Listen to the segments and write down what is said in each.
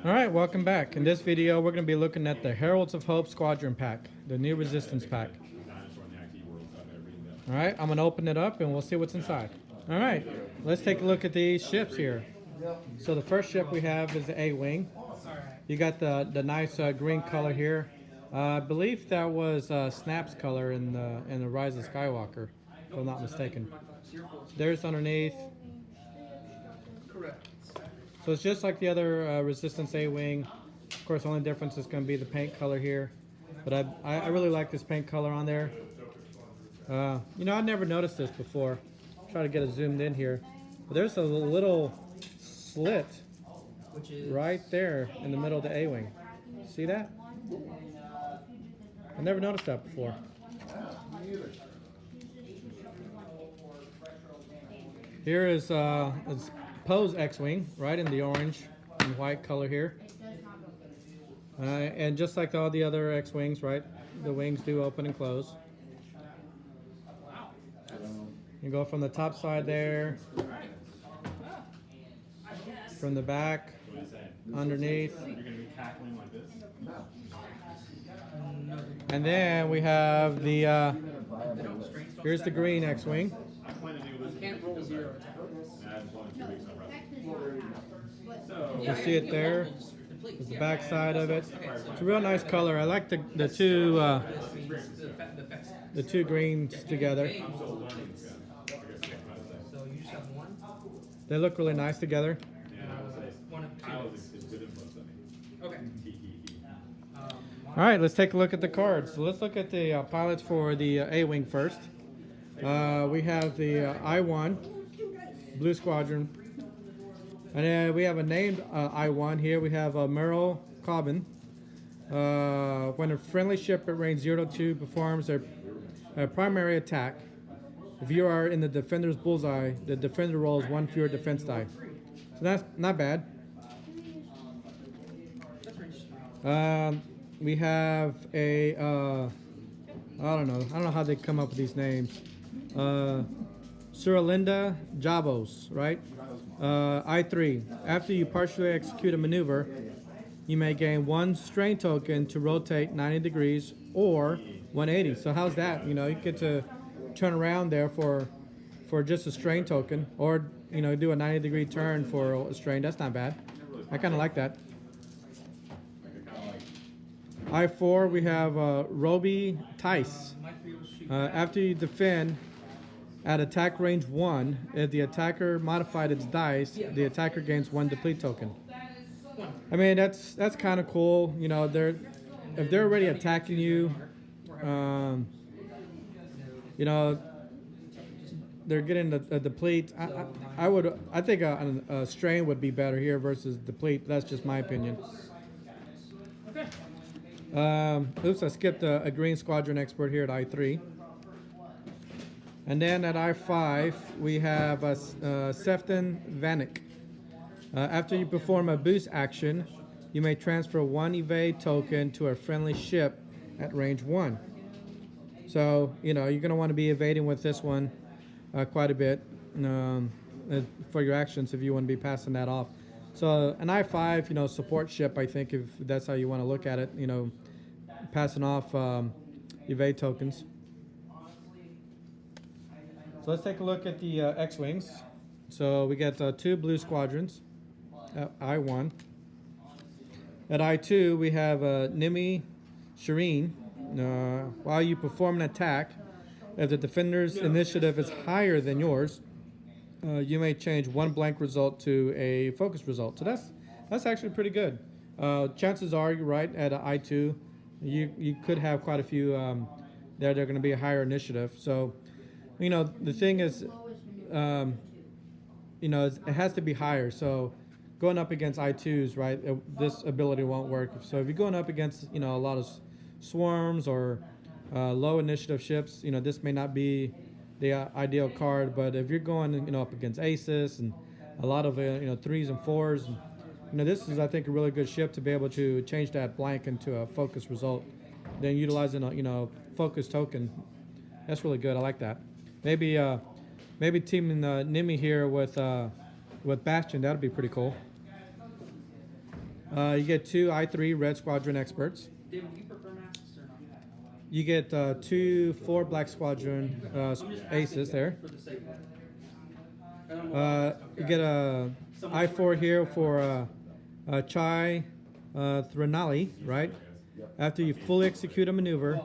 Alright, welcome back. In this video, we're going to be looking at the Heralds of Hope Squadron Pack, the new Resistance Pack. Alright, I'm going to open it up and we'll see what's inside. Alright, let's take a look at these ships here. So the first ship we have is the A-Wing. You got the nice green color here. I believe that was Snap's color in the Rise of Skywalker, if I'm not mistaken. There's underneath. Correct. So it's just like the other Resistance A-Wing. Of course, the only difference is going to be the paint color here. But I really like this paint color on there. You know, I never noticed this before. Try to get it zoomed in here. But there's a little slit right there in the middle of the A-Wing. See that? I never noticed that before. Here is Poe's X-Wing, right in the orange and white color here. And just like all the other X-Wings, right, the wings do open and close. You go from the top side there, from the back, underneath. And then we have the, here's the green X-Wing. Can't roll zero. You see it there. It's the back side of it. It's a real nice color. I like the two greens together. They look really nice together. All right, let's take a look at the cards. So let's look at the pilots for the A-Wing first. We have the I-1, Blue Squadron. And then we have a named I-1 here. We have Merle Cobbin. When a friendly ship at range 0 to 2 performs a primary attack, if you are in the defender's bullseye, the defender rolls 1 fewer defense die. So that's not bad. We have a, I don't know how they come up with these names. Suralinda Jabos, right? I-3. After you partially execute a maneuver, you may gain 1 strain token to rotate 90 degrees or 180. So how's that? You know, you get to turn around there for just a strain token, or you know, do a 90-degree turn for a strain. That's not bad. I kind of like that. I-4, we have Roby Tice. After you defend at attack range 1, if the attacker modified its dice, the attacker gains 1 deplete token. I mean, that's kind of cool. You know, if they're already attacking you, you know, they're getting a deplete. I think a strain would be better here versus deplete. That's just my opinion. Oops, I skipped a green squadron expert here at I-3. And then at I-5, we have Sefton Vanek. After you perform a boost action, you may transfer 1 evade token to a friendly ship at range 1. So, you know, you're going to want to be evading with this one quite a bit for your actions if you want to be passing that off. So an I-5, you know, support ship, I think, if that's how you want to look at it, you know, passing off evade tokens. So let's take a look at the X-Wings. So we got 2 blue squadrons at I-1. At I-2, we have Nimi Shireen. While you perform an attack, if the defender's initiative is higher than yours, you may change 1 blank result to a focus result. So that's actually pretty good. Chances are, you're right, at I-2, you could have quite a few there. They're going to be a higher initiative. So, you know, the thing is, you know, it has to be higher. So going up against I-2s, right, this ability won't work. So if you're going up against, you know, a lot of swarms or low initiative ships, you know, this may not be the ideal card. But if you're going, you know, up against aces and a lot of, you know, 3s and 4s, you know, this is, I think, a really good ship to be able to change that blank into a focus result. Then utilizing a, you know, focus token, that's really good. I like that. Maybe teaming Nimi here with Bastion, that'd be pretty cool. You get 2 I3 Red Squadron experts. David, do you prefer masks or not? You get 2 4 Black Squadron aces there. For the sake of You get a I4 here for Chai Thranali, right? After you fully execute a maneuver,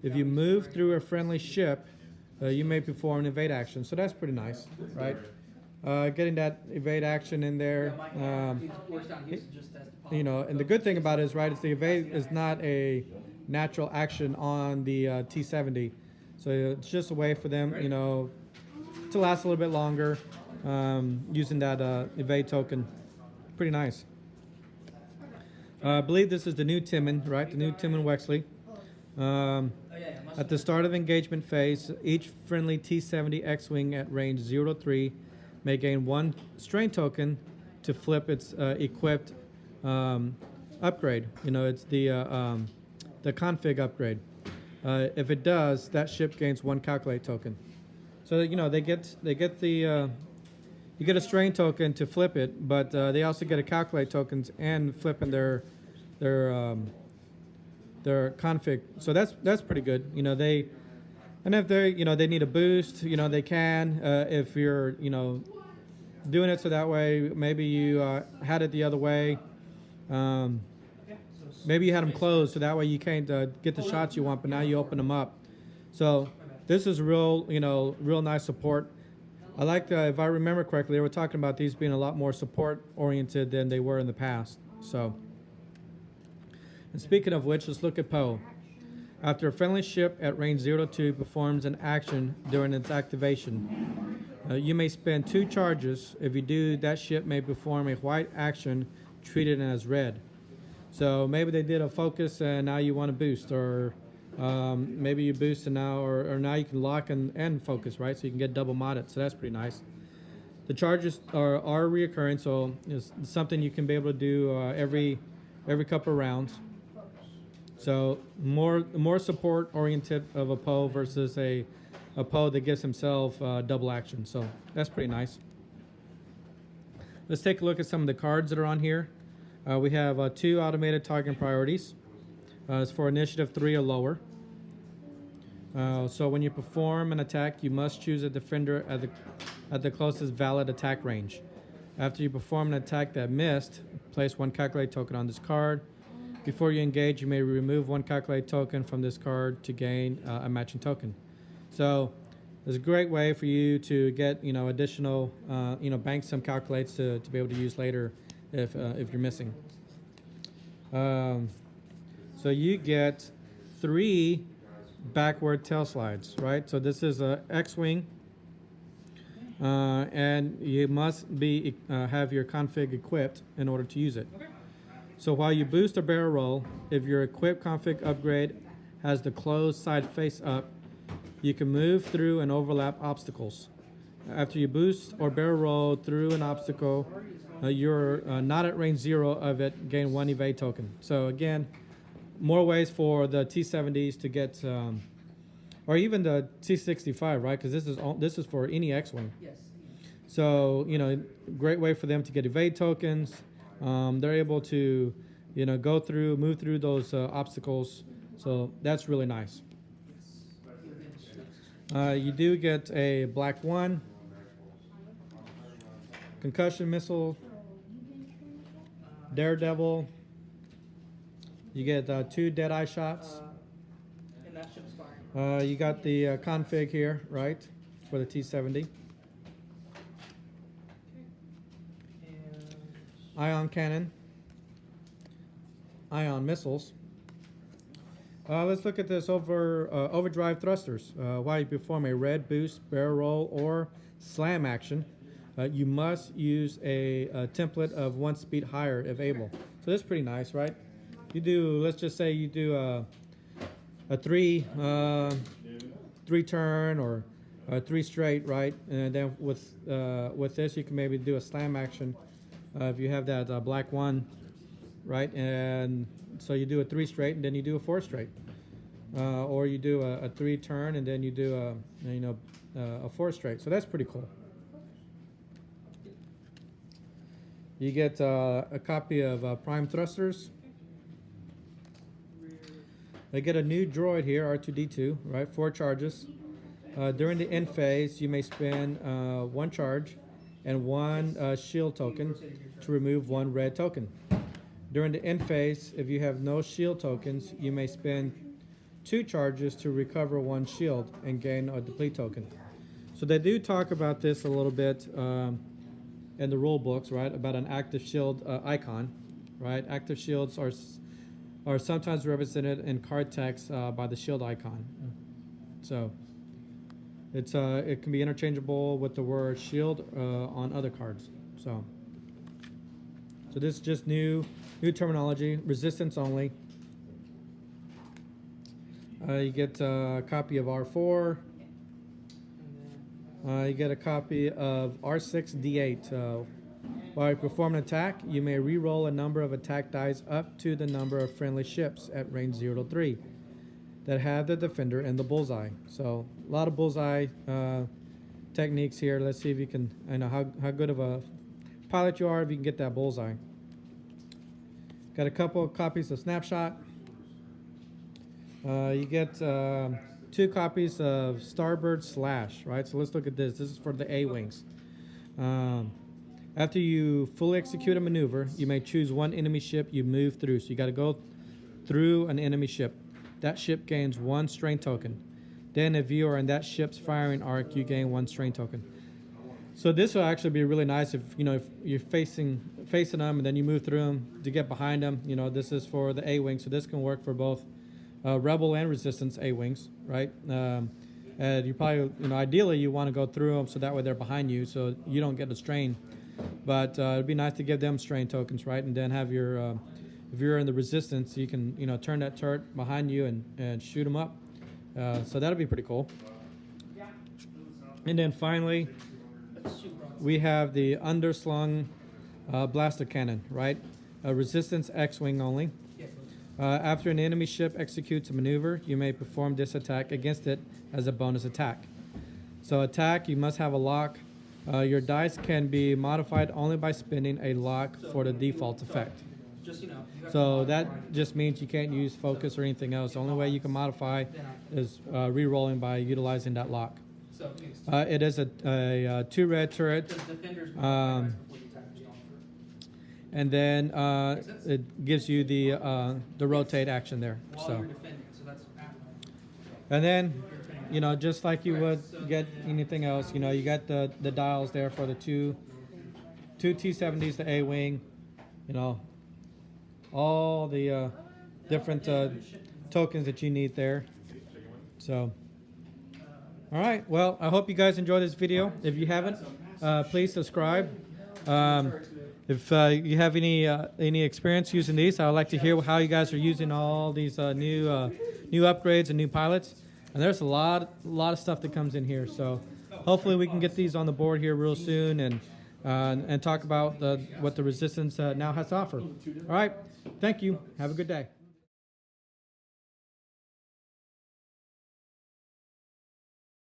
if you move through a friendly ship, you may perform an evade action. So that's pretty nice, right? Getting that evade action in there. You know, and the good thing about it is, right, is the evade is not a natural action on the T70. So it's just a way for them, you know, to last a little bit longer using that evade token. Pretty nice. I believe this is the new Timon, right? The new Timon Wexley. At the start of engagement phase, each friendly T-70 X-Wing at range 0 to 3 may gain 1 strain token to flip its equipped upgrade. You know, it's the config upgrade. If it does, that ship gains 1 calculate token. So you know they get the you get a strain token to flip it, but they also get a calculate tokens and flipping their config. So that's pretty good. You know and if they they need a boost, you know they can. If you're doing it so that way, maybe you had it the other way. Maybe you had them closed so that way you can't get the shots you want, but now you open them up. So this is real nice support. I like if I remember correctly, they were talking about these being a lot more support oriented than they were in the past. So, and speaking of which, let's look at Poe. After a friendly ship at range 0 to 2 performs an action during its activation, you may spend 2 charges. If you do, that ship may perform a white action treated as red. So maybe they did a focus and now you want to boost, or maybe you boost and now, or now you can lock and focus, right? So you can get double modded. So that's pretty nice. The charges are reoccurring, so it's something you can be able to do every couple of rounds. So more support oriented of a Poe versus a Poe that gives himself double action. So that's pretty nice. Let's take a look at some of the cards that are on here. We have 2 automated target priorities. It's for initiative 3 or lower. So when you perform an attack, you must choose a defender at the closest valid attack range. After you perform an attack that missed, place 1 calculate token on this card. Before you engage, you may remove 1 calculate token from this card to gain a matching token. So it's a great way for you to get additional bank some calculates to be able to use later if you're missing. So you get 3 backward tail slides, right? So this is a X-Wing, and you must have your config equipped in order to use it. So while you boost or barrel roll, if your equipped config upgrade has the closed side face up, you can move through and overlap obstacles. After you boost or barrel roll through an obstacle, you're not at range 0 of it, gain 1 evade token. So again, more ways for the T-70s to get, or even the T-65, right? Because this is for any X-Wing. Yes. So great way for them to get evade tokens. They're able to move through those obstacles. So that's really nice. You do get a Black 1, concussion missile, Daredevil. You get 2 Deadeye shots. And that ship's fine. You got the config here, right, for the T-70. Ion cannon, ion missiles. Let's look at this overdrive thrusters. While you perform a red boost, barrel roll, or slam action, you must use a template of 1 speed higher if able. So that's pretty nice, right? You do, let's just say you do a 3 turn or 3 straight, right? And then with this, you can maybe do a slam action if you have that Black 1, right? And so you do a 3 straight and then you do a 4 straight, or you do a 3 turn and then you do a 4 straight. So that's pretty cool. You get a copy of prime thrusters. They get a new droid here, R2-D2, right? 4 charges. During the end phase, you may spend 1 charge and 1 shield token to remove 1 red token. During the end phase, if you have no shield tokens, you may spend 2 charges to recover 1 shield and gain a deplete token. So they do talk about this a little bit in the rule books, right? About an active shield icon, right? Active shields are sometimes represented in card text by the shield icon. So it can be interchangeable with the word shield on other cards. So this is just new terminology. Resistance only. You get a copy of R4. You get a copy of R6-D8. While you perform an attack, you may re-roll a number of attack dice up to the number of friendly ships at range 0 to 3 that have the defender in the bullseye. So a lot of bullseye techniques here. Let's see if you can, I know how good of a pilot you are if you can get that bullseye. Got a couple of copies of Snapshot. You get 2 copies of Starboard Slash, right? So let's look at this. This is for the A-Wings. After you fully execute a maneuver, you may choose 1 enemy ship you move through. So you got to go through an enemy ship. That ship gains 1 strain token. Then if you are in that ship's firing arc, you gain 1 strain token. So this will actually be really nice if if you're facing them and then you move through them to get behind them. This is for the A-Wing, so this can work for both Rebel and Resistance A-Wings, right? And you probably, ideally you want to go through them so that way they're behind you so you don't get a strain. But it'd be nice to give them strain tokens, right? And then have your, if you're in the Resistance, you can, turn that turret behind you and shoot them up. So that'll be pretty cool. And then finally, we have the underslung blaster cannon, right? Resistance X-Wing only. After an enemy ship executes a maneuver, you may perform this attack against it as a bonus attack. So attack, you must have a lock. Your dice can be modified only by spending a lock for the default effect. So that just means you can't use focus or anything else. The only way you can modify is re-rolling by utilizing that lock. It is a 2 red turret. And then it gives you the rotate action there. So, and then, just like you would get anything else, you got the dials there for the two T-70s, the A-Wing, all the different tokens that you need there. So, all right. Well, I hope you guys enjoyed this video. If you haven't, please subscribe. If you have any experience using these, I would like to hear how you guys are using all these new upgrades and new pilots. And there's a lot of stuff that comes in here. So hopefully we can get these on the board here real soon and talk about what the Resistance now has to offer. All right. Thank you. Have a good day.